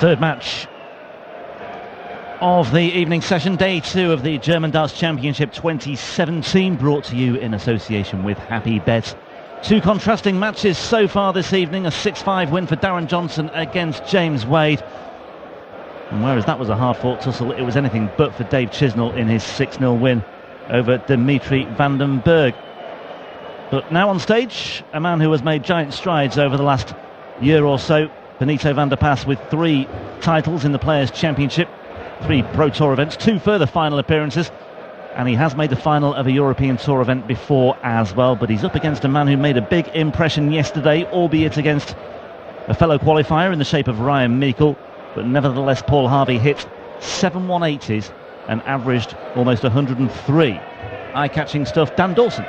Third match of the evening session, day 2 of the German Darts Championship 2017, brought to you in association with Happy Bet. Two contrasting matches so far this evening, a 6-5 win for Darren Johnson against James Wade. And whereas that was a hard-fought tussle, it was anything but for Dave Chisnell in his 6-0 win over Dimitri van den Berg. But now on stage, a man who has made giant strides over the last year or so, Benito van der Pas, with 3 titles in the Players' Championship, 3 Pro Tour events, 2 further final appearances, and he has made the final of a European Tour event before as well. But he's up against a man who made a big impression yesterday, albeit against a fellow qualifier in the shape of Ryan Meikle. But nevertheless, Paul Harvey hit 7 180s and averaged almost 103. Eye-catching stuff. Dan Dawson.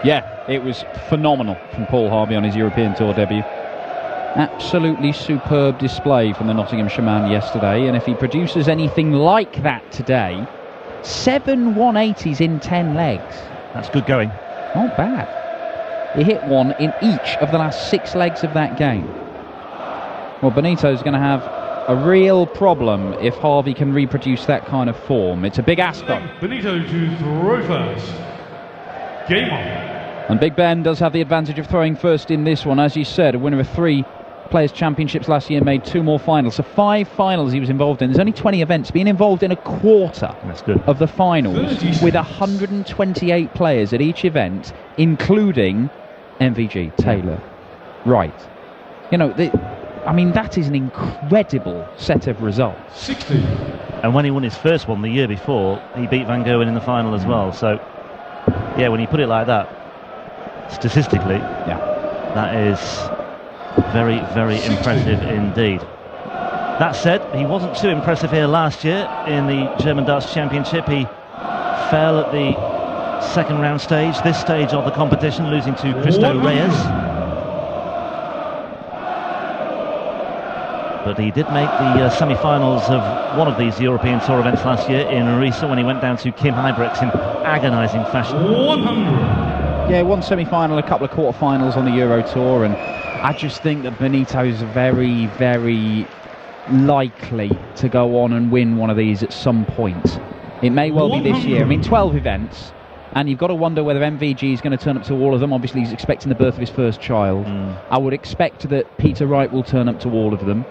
Yeah, it was phenomenal from Paul Harvey on his European Tour debut. Absolutely superb display from the Nottinghamshire man yesterday, and if he produces anything like that today, 7 180s in 10 legs. That's good going. Not bad. He hit one in each of the last 6 legs of that game. Well, Benito's going to have a real problem if Harvey can reproduce that kind of form. It's a big ask though. Benito to throw first. Game on. And Big Ben does have the advantage of throwing first in this one. As you said, a winner of 3 Players' Championships last year, made 2 more finals. So 5 finals he was involved in. There's only 20 events. Being involved in a quarter of the finals with 128 players at each event, including MVG, Taylor, Wright. You know, I mean, that is an incredible set of results. 60. And when he won his first one the year before, he beat Van Gerwen in the final as well. So, yeah, when you put it like that, statistically, that is very, very impressive indeed. That said, he wasn't too impressive here last year in the German Darts Championship. He fell at the second round stage, this stage of the competition, losing to Cristo Reyes. But he did make the semi-finals of one of these European Tour events last year in Riesa, when he went down to Kim Huybrechts in agonising fashion. 100. Yeah, one semi-final, a couple of quarter-finals on the Euro Tour, and I just think that Benito's very, very likely to go on and win one of these at some point. It may well be this year. I mean, 12 events, and you've got to wonder whether MVG is going to turn up to all of them. Obviously, he's expecting the birth of his first child. I would expect that Peter Wright will turn up to all of them.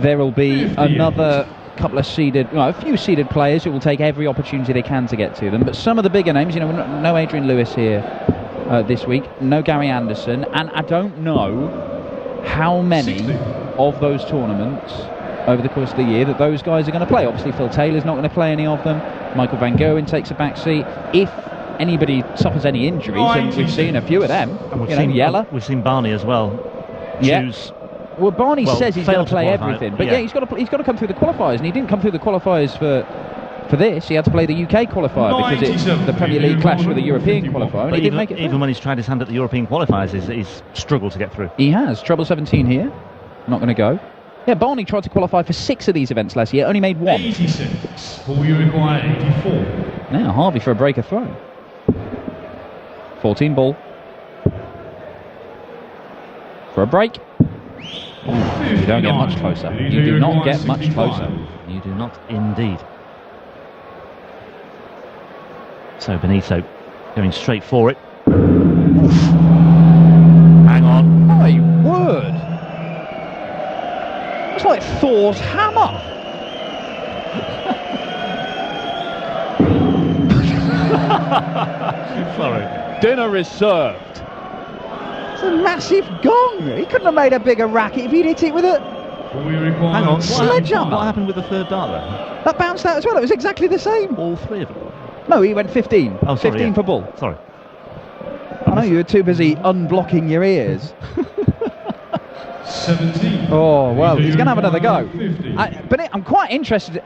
There will be another couple of a few seeded players who will take every opportunity they can to get to them. But some of the bigger names, you know, no Adrian Lewis here this week, no Gary Anderson, and I don't know how many of those tournaments over the course of the year that those guys are going to play. Obviously, Phil Taylor's not going to play any of them. Michael Van Gerwen takes a back seat. If anybody suffers any injuries, and we've seen a few of them, and we've seen Barney as well. Well, Barney says he's going to play everything, but he's got to come through the qualifiers, and he didn't come through the qualifiers for this. He had to play the UK qualifier because it's the Premier League clash with the European qualifier, and he didn't make it. Even when he's tried his hand at the European qualifiers, he's struggled to get through. He has. Treble 17 here. Not going to go. Yeah, Barney tried to qualify for 6 of these events last year, only made 1. 86. We require 84. Now Harvey for a breaker throw. 14 ball. For a break. You don't get much closer. You do not get much closer. You do not indeed. So Benito going straight for it. Oof. Hang on. My word. It's like Thor's hammer. Sorry. Dinner is served. It's a massive gong. He couldn't have made a bigger racket if he'd hit it with a Hang on. sledgehammer. What happened with the third dart then? That bounced out as well. It was exactly the same. All 3 of them? No, he went 15. Oh, sorry, 15 for ball. Sorry. I know you were too busy unblocking your ears. 17. Oh, well, he's going to have another go. But I'm quite interested.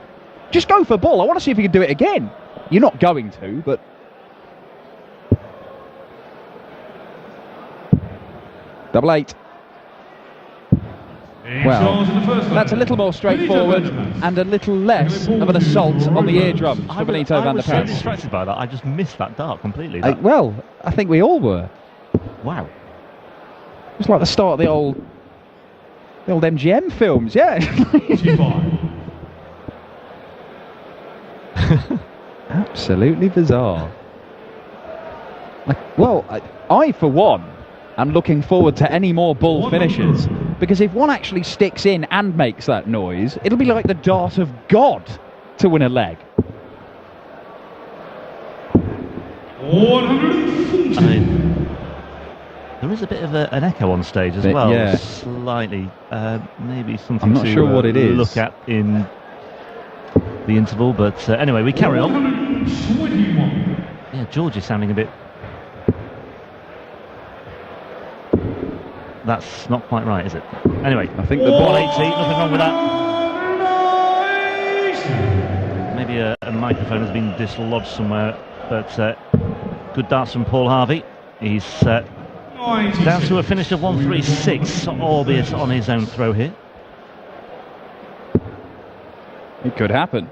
Just go for ball. I want to see if he can do it again. You're not going to, but... Double 8. Well, that's a little more straightforward and a little less of an assault on the eardrums for Benito van der Pas. I was so distracted by that, I just missed that dart completely. Well, I think we all were. Wow. It's like the start of the old The old MGM films, yeah. 45. Absolutely bizarre. Well, I for one am looking forward to any more bull finishes, because if one actually sticks in and makes that noise, it'll be like the dart of God to win a leg. 140. I mean, there is a bit of an echo on stage as well, yeah. Slightly. Maybe something I'm not to sure what it is. look at in the interval, but anyway, we carry on. 121. Yeah, George is sounding a bit... That's not quite right, is it? Anyway, I think the 180, nothing wrong with that. Maybe a microphone has been dislodged somewhere, but good darts from Paul Harvey. He's down to a finish of 136, albeit on his own throw here. It could happen.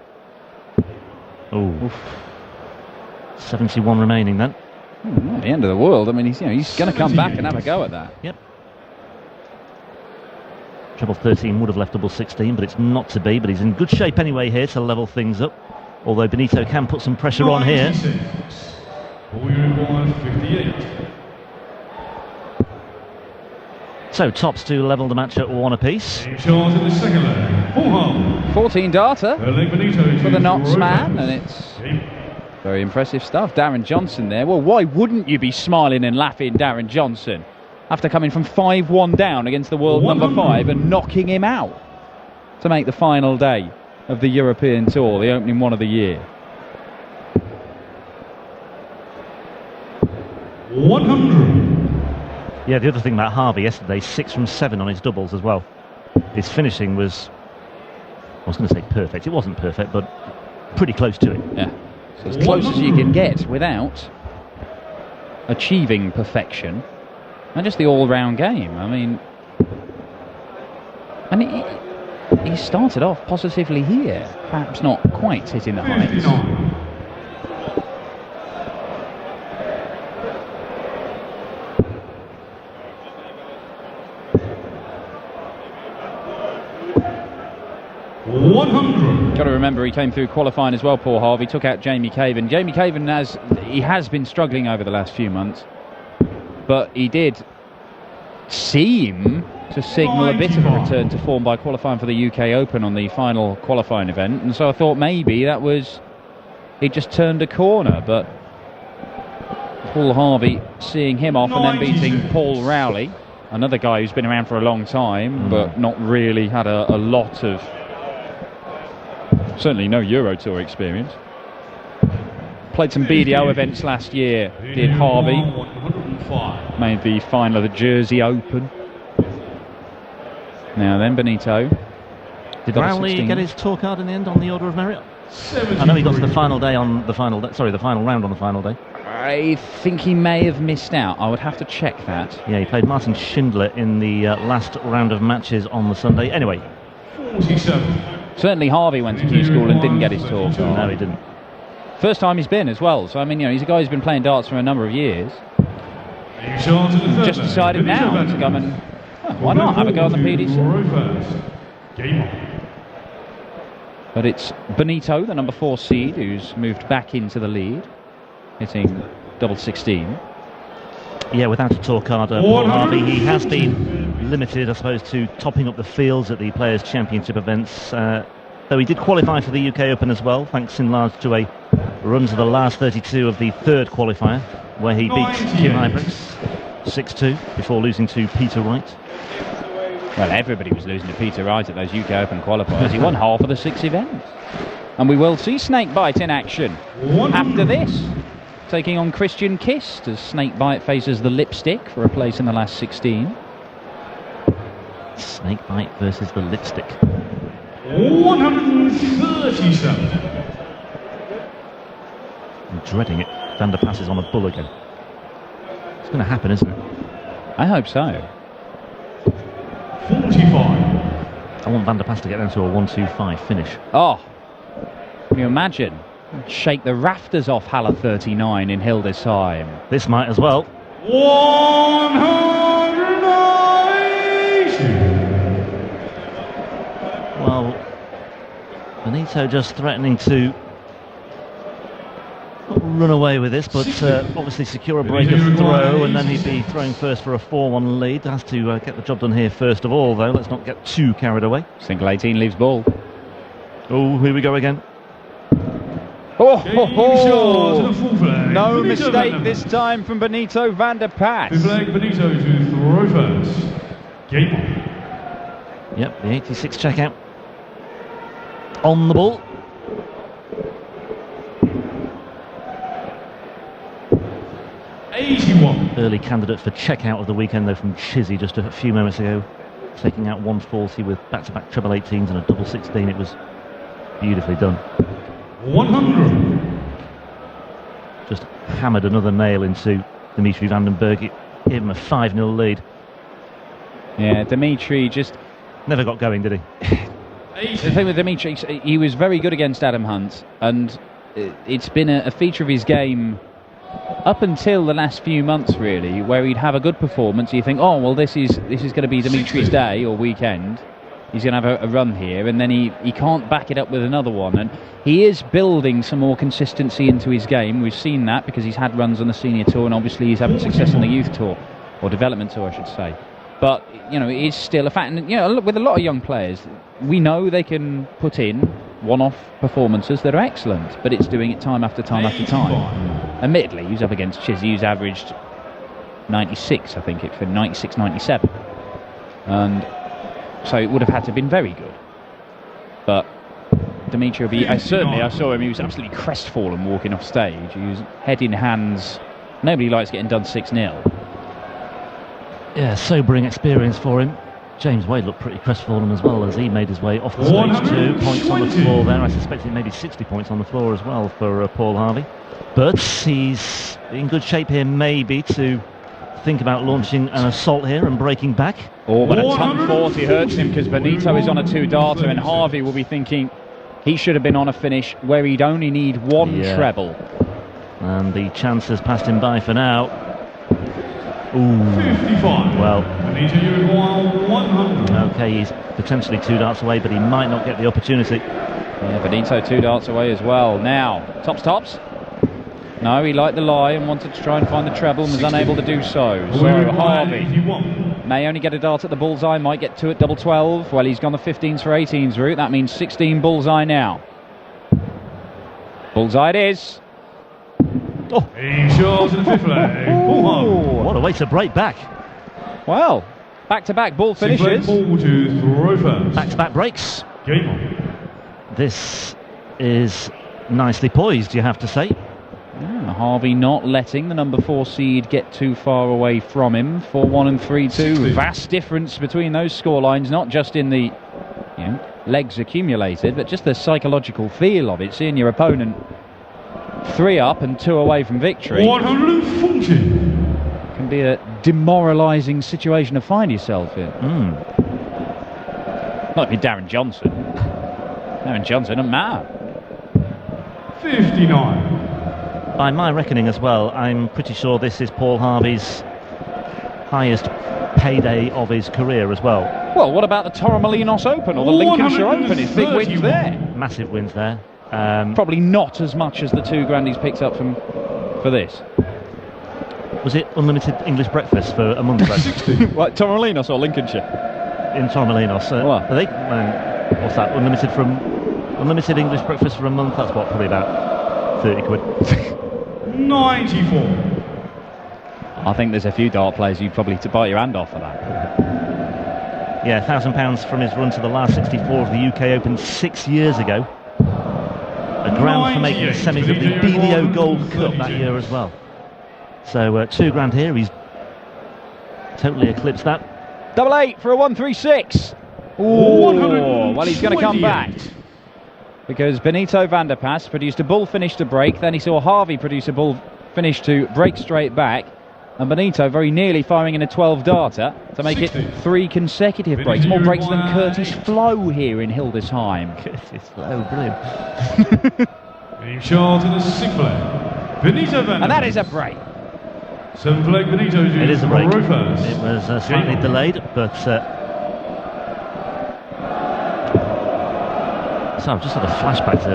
Oh, 71 remaining then. Not the end of the world. I mean, he's going to come back and have a go at that. Yep. Treble 13 would have left double 16, but it's not to be. But he's in good shape anyway here to level things up. Although Benito can put some pressure on here. 58. So tops to level the match at 1 apiece. In charge in the second leg, Paul Harvey. 14 darter for the Knots man, and it's Game. very impressive stuff. Darren Johnson there. Well, why wouldn't you be smiling and laughing, Darren Johnson, after coming from 5-1 down against the world number 5 and knocking him out to make the final day of the European Tour, the opening one of the year. 100. Yeah, the other thing about Harvey yesterday, 6 from 7 on his doubles as well. His finishing was, I was going to say perfect. It wasn't perfect, but pretty close to it. Yeah, so as close as you can get without achieving perfection. And just the all-round game. I mean, and he started off positively here, perhaps not quite hitting the heights. 59. Got to remember he came through qualifying as well, Paul Harvey, took out Jamie Caven. Jamie Caven has been struggling over the last few months, but he did seem to signal a bit of a return to form by qualifying for the UK Open on the final qualifying event, and so I thought maybe that was, he just turned a corner, but Paul Harvey seeing him off and then beating Paul Rowley, another guy who's been around for a long time but not really had a lot of, certainly no Euro Tour experience. Played some BDO events last year, did Harvey. 105. Made the final of the Jersey Open. Now then, Benito. Did Double Rowley 16. get his tour card in the end on the Order of Merit? I know he got to the final day on the final day, sorry, the final round on the final day. I think he may have missed out. I would have to check that. Yeah, he played Martin Schindler in the last round of matches on the Sunday. Anyway. 47. Certainly Harvey went to Q School and didn't get his tour card. No, he didn't. First time he's been as well. So, I mean, he's a guy who's been playing darts for a number of years. In charge in the third Just leg, decided Benito now to come and, why not, have a go on the PDC. Game on. But it's Benito, the number 4 seed, who's moved back into the lead, hitting double 16. Yeah, without a tour card, Paul Harvey, he has been limited, I suppose, to topping up the fields at the Players' Championship events. Though he did qualify for the UK Open as well, thanks in large to a run to the last 32 of the third qualifier, where he beat Kim Ibrex 6-2 before losing to Peter Wright. Well, everybody was losing to Peter Wright at those UK Open qualifiers. He won half of the 6 events. And we will see Snakebite in action after this, taking on Christian Kist as Snakebite faces the Lipstick for a place in the last 16. Snakebite versus the Lipstick. 137. I'm dreading it. Van der Pass is on a bull again. It's going to happen, isn't it? I hope so. 45. I want Van der Pass to get down to a 1-2-5 finish. Oh, can you imagine? Shake the rafters off Halle 39 in Hildesheim. This might as well. 180. Well, Benito just threatening to not run away with this, but obviously secure a breaker throw, and then he'd be throwing first for a 4-1 lead. Has to get the job done here first of all, though. Let's not get too carried away. Single 18 leaves ball. Oh, here we go again. Oh, ho, ho. No mistake this time from Benito van der Pas. Benito to throw first. Game on. Yep, the 86 checkout on the ball. Early candidate for checkout of the weekend, though, from Chizzy just a few moments ago, taking out 140 with back-to-back treble 18s and a double 16. It was beautifully done. 100. Just hammered another nail into Dimitri van den Berg. It gave him a 5-0 lead. Yeah, Dimitri just never got going, did he? The thing with Dimitri, he was very good against Adam Hunt, and it's been a feature of his game up until the last few months, really, where he'd have a good performance. You think, oh well, this is going to be Dimitri's day or weekend. He's going to have a run here, and then he can't back it up with another one. And he is building some more consistency into his game. We've seen that because he's had runs on the senior tour, and obviously he's having success on the youth tour, or development tour, I should say. But you know, it is still a fact. And you know, with a lot of young players, we know they can put in one-off performances that are excellent, but it's doing it time after time after time. Admittedly, he's up against Chizzy, who's averaged 96, I think, for 96, 97. And so it would have had to have been very good. But Dimitri will be... I saw him, he was absolutely crestfallen walking off stage. He was head in hands. Nobody likes getting done 6-0. Yeah, sobering experience for him. James Wade looked pretty crestfallen as well as he made his way off the stage. 2 points on the floor there. I suspect maybe 60 points on the floor as well for Paul Harvey. But he's in good shape here, maybe, to think about launching an assault here and breaking back. Oh, but a ton 40 hurts him because Benito is on a 2-darter, and Harvey will be thinking he should have been on a finish where he'd only need one treble. And the chance has passed him by for now. Ooh. 55. Well, Benito, you require 100. Okay, he's potentially 2 darts away, but he might not get the opportunity. Yeah, Benito 2 darts away as well. Now, tops. No, he liked the lie and wanted to try and find the treble and was unable to do so. So Harvey may only get a dart at the bullseye, might get 2 at double 12. Well, he's gone the 15s for 18s route. That means 16 bullseye now. Bullseye it is. Oh, he shows in the fifth leg. What a way to break back. Well, back-to-back ball finishes. Ball to throw first. Back-to-back breaks. Game on. This is nicely poised, you have to say. Yeah, Harvey not letting the number 4 seed get too far away from him. 4-1 and 3-2. Vast difference between those scorelines, not just in the legs accumulated, but just the psychological feel of it. Seeing your opponent 3 up and 2 away from victory 140 can be a demoralising situation to find yourself in. Not if you're Darren Johnson. Darren Johnson doesn't matter. 59. By my reckoning as well, I'm pretty sure this is Paul Harvey's highest payday of his career as well. Well, what about the Torremolinos Open or the Lincolnshire Open? His big wins there. Massive wins there. Probably not as much as the 2 grand he's picked up for this. Was it unlimited English breakfast for a month? 60. What, Torremolinos or Lincolnshire? In Torremolinos. What? Are they, what's that? Unlimited English breakfast for a month? That's what, probably about 30 quid. 94. I think there's a few dart players you'd probably to bite your hand off for that. Yeah, £1,000 from his run to the last 64 of the UK Open 6 years ago. A grand for making the semis of the BDO Gold Cup that year as well. So 2 grand here, he's totally eclipsed that. Double 8 for a 136. Well, he's going to come back. Because Benito van der Pas produced a bull finish to break, then he saw Harvey produce a bull finish to break straight back, and Benito very nearly firing in a 12-darter to make 60. It 3 consecutive breaks. More breaks than Curtis Flo here in Hildesheim. Curtis Flo, brilliant. Game shot in the 6th leg. Benito van der Pas. And that is a break. 7th leg, Benito. It is a break. It was slightly delayed, but So I've just had a flashback to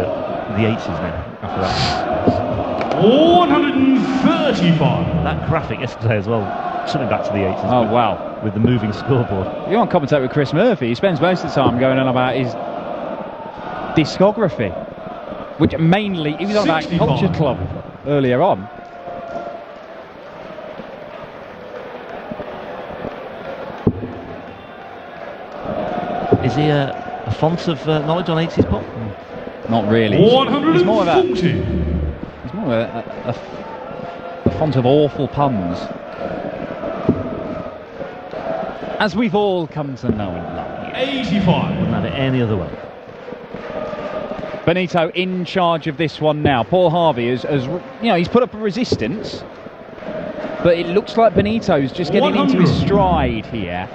the 80s now after that. 135. That graphic yesterday as well, something back to the 80s. Oh, wow. With the moving scoreboard. You want to commentate with Chris Murphy, he spends most of the time going on about his discography, which mainly, he was on about 65. Culture Club earlier on. Is he a font of knowledge on 80s pop? Not really. 140. He's more of a font of awful puns, as we've all come to know and love. 85. Wouldn't have it any other way. Benito in charge of this one now. Paul Harvey has you know, he's put up a resistance, but it looks like Benito's just getting 100. into his stride here.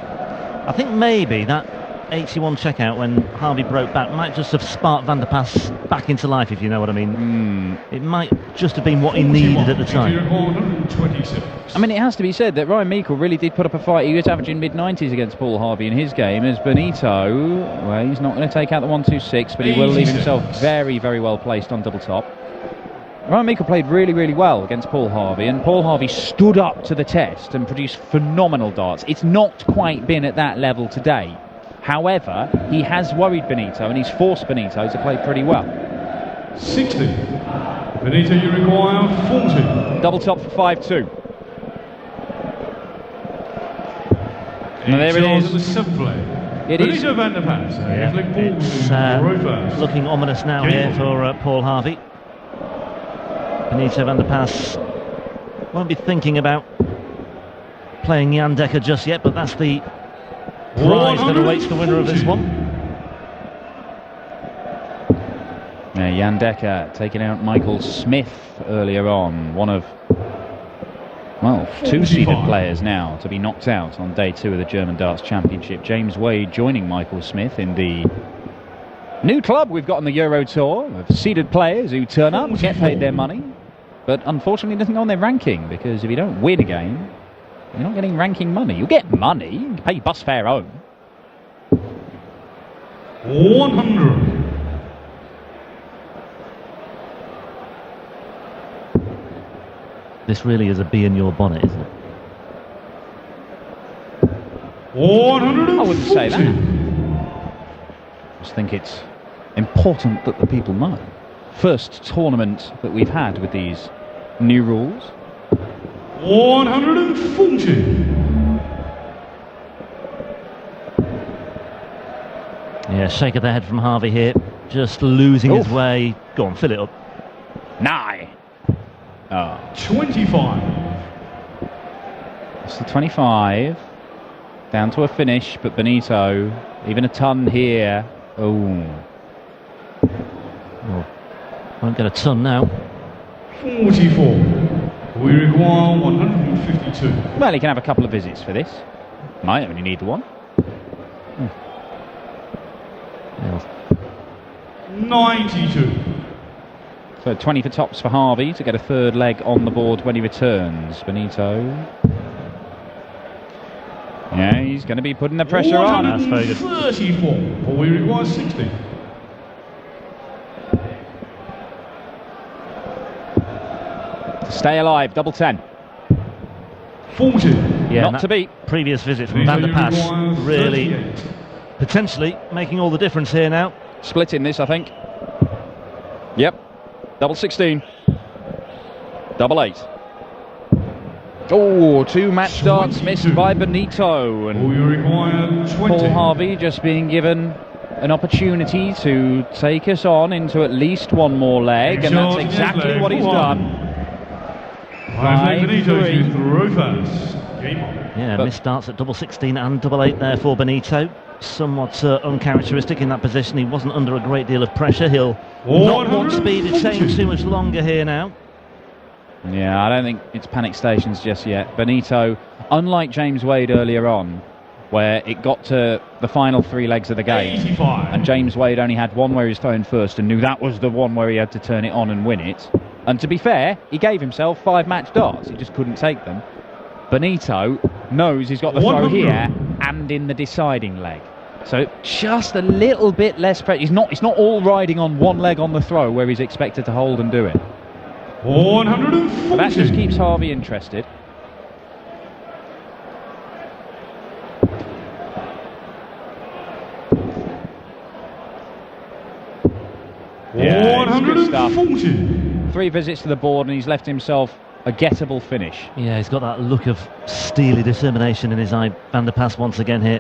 I think maybe that 81 checkout when Harvey broke back might just have sparked Van der Paas back into life, if you know what I mean. It might just have been what he needed at the time. 126. I mean, it has to be said that Ryan Meikle really did put up a fight. He was averaging mid-90s against Paul Harvey in his game, as Benito, well, he's not going to take out the 126, but he will leave himself very, very well placed on double top. Ryan Meikle played really, really well against Paul Harvey, and Paul Harvey stood up to the test and produced phenomenal darts. It's not quite been at that level today. However, he has worried Benito, and he's forced Benito to play pretty well. 60. Benito, you require 40. Double top for 5-2. Now there it is. The seventh play. It Benito is. Van der Paas. It's looking ominous now here for Paul Harvey. Benito Van der Paas won't be thinking about playing Jan Dekker just yet, but that's the prize that awaits the winner of this one. Yeah, Jan Dekker taking out Michael Smith earlier on. One of, well, two seeded players now to be knocked out on day 2 of the German Darts Championship. James Wade joining Michael Smith in the new club we've got on the Euro Tour of seeded players who turn up, get paid their money, but unfortunately doesn't go on their ranking, because if you don't win a game, you're not getting ranking money. You'll get money, you can pay your bus fare home. 100. This really is a bee in your bonnet, isn't it? 140. I wouldn't say that. I just think it's important that the people know. First tournament that we've had with these new rules. 140. Yeah, shake of the head from Harvey here, just losing his way. Go on, fill it up. 9. Oh. 25. It's the 25. Down to a finish, but Benito, even a ton here. Oh. Won't get a ton now. 44. We require 152. Well, he can have a couple of visits for this. Might only need the one. 92. So 20 for tops for Harvey to get a third leg on the board when he returns. Benito. Yeah, he's going to be putting the pressure on. That's very good. 34. But we require 60. To stay alive, double 10. 40. Yeah, Not to beat. Previous visit from Van der Paas really potentially making all the difference here now. Split in this, I think. Yep. Double 16. Double 8. Oh, 2 match darts missed by Benito. And We require 20. Paul Harvey just being given an opportunity to take us on into at least one more leg, and that's exactly what he's done. 5-3. Throw fast. Game on. Yeah, missed darts at double 16 and double 8 there for Benito. Somewhat uncharacteristic in that position. He wasn't under a great deal of pressure. He'll not want speed to change too much longer here now. Yeah, I don't think it's panic stations just yet. Benito, unlike James Wade earlier on, where it got to the final 3 legs of the game, 85. and James Wade only had one where he was thrown first and knew that was the one where he had to turn it on and win it. And to be fair, he gave himself 5 match darts. He just couldn't take them. Benito knows he's got the throw 100. here and in the deciding leg. So just a little bit less pressure. He's not all riding on one leg on the throw where he's expected to hold and do it. 140. But that just keeps Harvey interested. Yeah, it's good stuff. 3 visits to the board and he's left himself a gettable finish. Yeah, he's got that look of steely determination in his eye. Van der Pas once again here.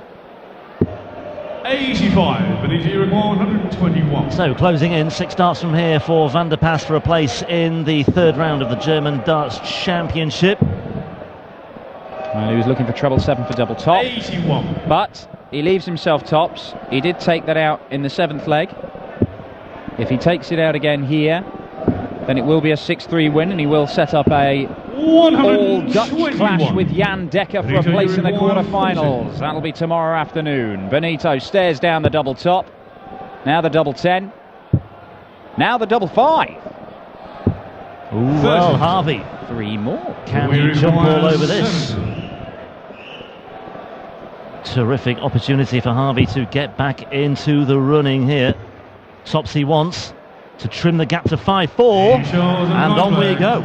85, Benito 121. So closing in, 6 darts from here for Van der Pas for a place in the 3rd round of the German Darts Championship. Well, he was looking for treble 7 for double top. 81. But he leaves himself tops. He did take that out in the 7th leg. If he takes it out again here, then it will be a 6-3 win, and he will set up a all-Dutch clash with Jan Dekker for a place in the quarter-finals. That'll be tomorrow afternoon. Benito stares down the double top. Now the double 10. Now the double 5. Ooh, well, Harvey. 3 more. Can he jump all over this? Terrific opportunity for Harvey to get back into the running here. Tops he wants to trim the gap to 5-4, and on we go.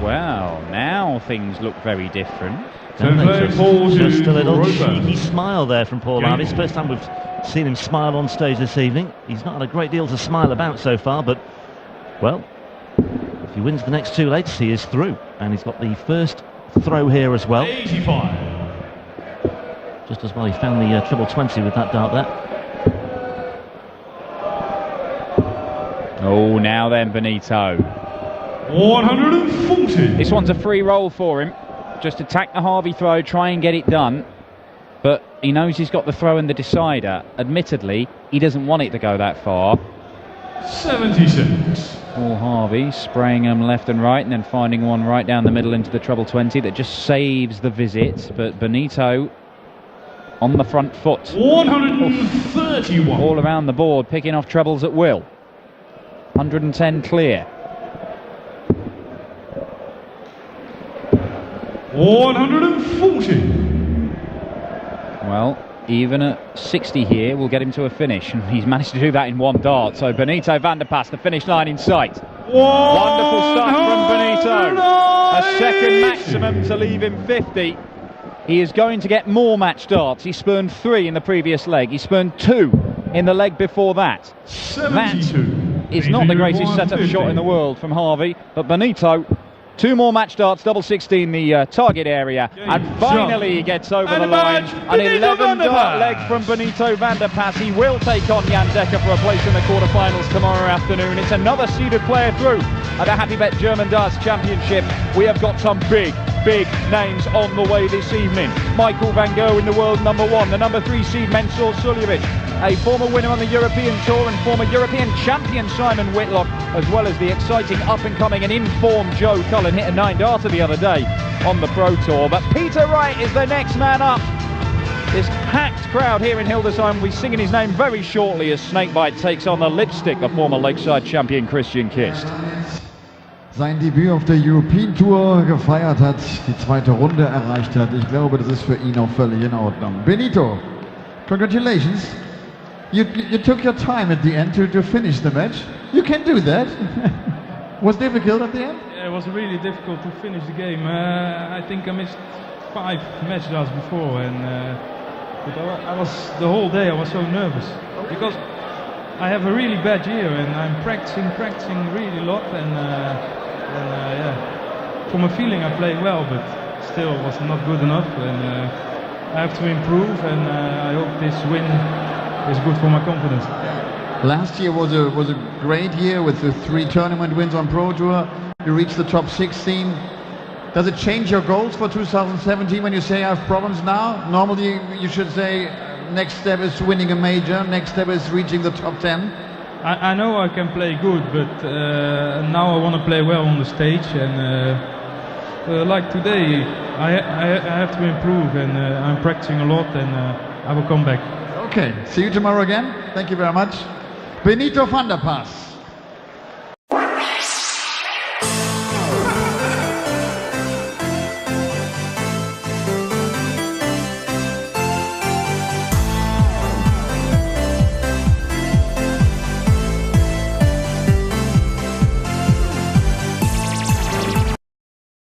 Well, now things look very different. Just a little cheeky smile there from Paul Harvey. It's the first time we've seen him smile on stage this evening. He's not had a great deal to smile about so far, but, well, if he wins the next 2 legs, he is through. And he's got the first throw here as well. 85. Just as well he found the treble 20 with that dart there. Oh, now then, Benito. 140. This one's a free roll for him. Just attack the Harvey throw, try and get it done. But he knows he's got the throw and the decider. Admittedly, he doesn't want it to go that far. 76. Paul Harvey spraying them left and right, and then finding one right down the middle into the treble 20 that just saves the visit. But Benito on the front foot. 131. All around the board, picking off trebles at will. 110 clear. 140. Well, even at 60 here, we'll get him to a finish, and he's managed to do that in 1 dart. So Benito Van der Pas, the finish line in sight. Wonderful stuff from Benito. A second maximum to leave him 50. He is going to get more match darts. He spurned 3 in the previous leg. He spurned 2 in the leg before that. 72. That is not the greatest setup shot in the world from Harvey, but Benito, 2 more match darts, double 16 the target area, and finally he gets over the line. An 11 dart leg from Benito Van der Pas. He will take on Jan Dekker for a place in the quarterfinals tomorrow afternoon. It's another seeded player through at the Happy Bet German Darts Championship. We have got some big names on the way this evening. Michael van Gogh in the world #1, the #3 seed Mensur Suljovic, a former winner on the European Tour and former European champion Simon Whitlock, as well as the exciting up-and-coming and in-form Joe Cullen, hit a 9-darter the other day on the Pro Tour. But Peter Wright is the next man up. This packed crowd here in Hildesheim will be singing his name very shortly as Snakebite takes on the lipstick of former Lakeside champion Christian Kist. Sein Debüt auf der European Tour gefeiert hat, die 2. Runde erreicht hat. Ich glaube, das ist für ihn auch völlig in Ordnung. Benito, congratulations. You took your time at the end to finish the match. You can do that. Was it difficult at the end? Yeah, it was really difficult to finish the game. I think I missed 5 match darts before, and but I was the whole day I was so nervous because I have a really bad year and I'm practicing really a lot, and yeah, from a feeling I played well, but still was not good enough, and I have to improve, and I hope this win is good for my confidence. Last year was a great year with the 3 tournament wins on Pro Tour. You reached the top 16. Does it change your goals for 2017 when you say I have problems now? Normally you should say next step is winning a major, next step is reaching the top 10. I know I can play good, but now I want to play well on the stage, and like today I have to improve, and I'm practicing a lot, and I will come back. Okay, see you tomorrow again. Thank you very much. Benito Van der Pas.